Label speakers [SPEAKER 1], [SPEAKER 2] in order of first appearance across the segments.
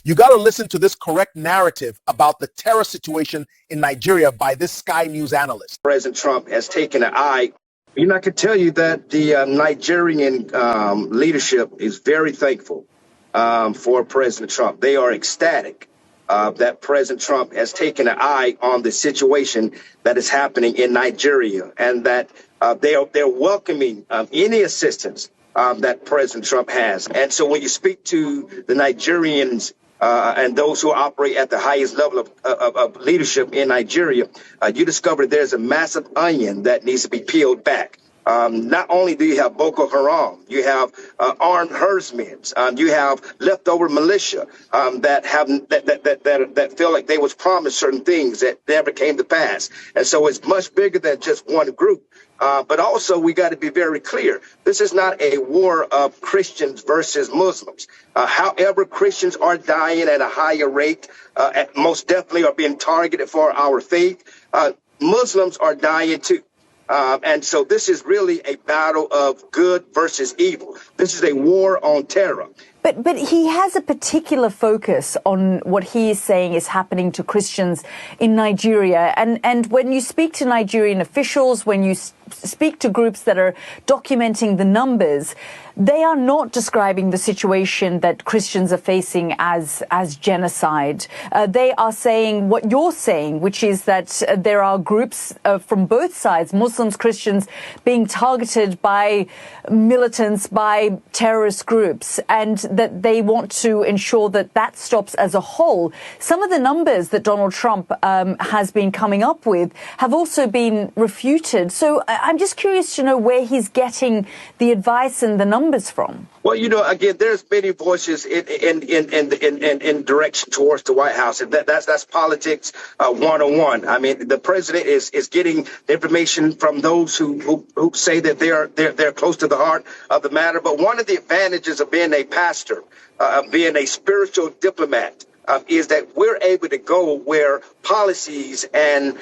[SPEAKER 1] You got to listen to this correct narrative about the terror situation in Nigeria by this Sky News analyst.
[SPEAKER 2] President Trump has taken an eye. You know, I can tell you that the Nigerian leadership is very thankful for President Trump. They are ecstatic that President Trump has taken an eye on the situation that is happening in Nigeria, and that they're welcoming any assistance that President Trump has. And so when you speak to the Nigerians and those who operate at the highest level of leadership in Nigeria, you discover there's a massive onion that needs to be peeled back. Not only do you have Boko Haram, you have armed herdsmen, you have leftover militia that feel like they was promised certain things that never came to pass. And so it's much bigger than just one group. But also, we got to be very clear. This is not a war of Christians versus Muslims. However, Christians are dying at a higher rate, most definitely are being targeted for our faith. Muslims are dying too. And so this is really a battle of good versus evil. This is a war on terror.
[SPEAKER 3] But he has a particular focus on what he is saying is happening to Christians in Nigeria. And when you speak to Nigerian officials, when you speak to groups that are documenting the numbers, they are not describing the situation that Christians are facing as genocide. They are saying what you're saying, which is that there are groups from both sides, Muslims, Christians, being targeted by militants, by terrorist groups, and that they want to ensure that that stops as a whole. Some of the numbers that Donald Trump has been coming up with have also been refuted. So I'm just curious to know where he's getting the advice and the numbers from.
[SPEAKER 2] Well, you know, again, there's many voices in direction towards the White House, and that's politics 101. I mean, the president is getting information from those who say that they're close to the heart of the matter. But one of the advantages of being a pastor, of being a spiritual diplomat, is that we're able to go where policies and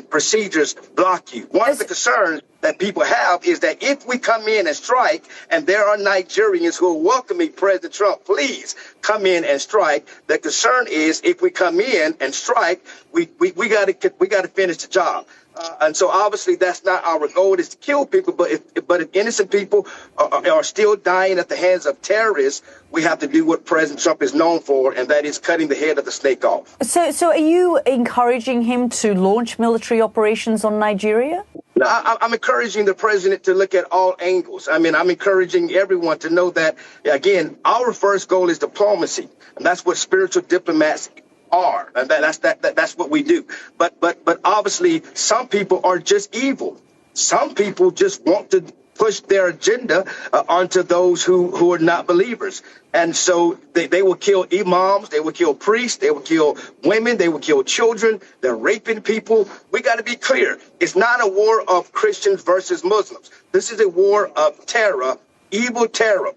[SPEAKER 2] procedures block you. One of the concerns that people have is that if we come in and strike, and there are Nigerians who are welcoming President Trump, please come in and strike. The concern is if we come in and strike, we got to finish the job. And so obviously that's not our goal, is to kill people. But if innocent people are still dying at the hands of terrorists, we have to do what President Trump is known for, and that is cutting the head of the snake off.
[SPEAKER 3] So are you encouraging him to launch military operations on Nigeria?
[SPEAKER 2] No, I'm encouraging the president to look at all angles. I mean, I'm encouraging everyone to know that, again, our first goal is diplomacy, and that's what spiritual diplomats are, and that's what we do. But obviously, some people are just evil. Some people just want to push their agenda onto those who are not believers. And so they will kill imams, they will kill priests, they will kill women, they will kill children, they're raping people. We got to be clear. It's not a war of Christians versus Muslims. This is a war of terror, evil terror.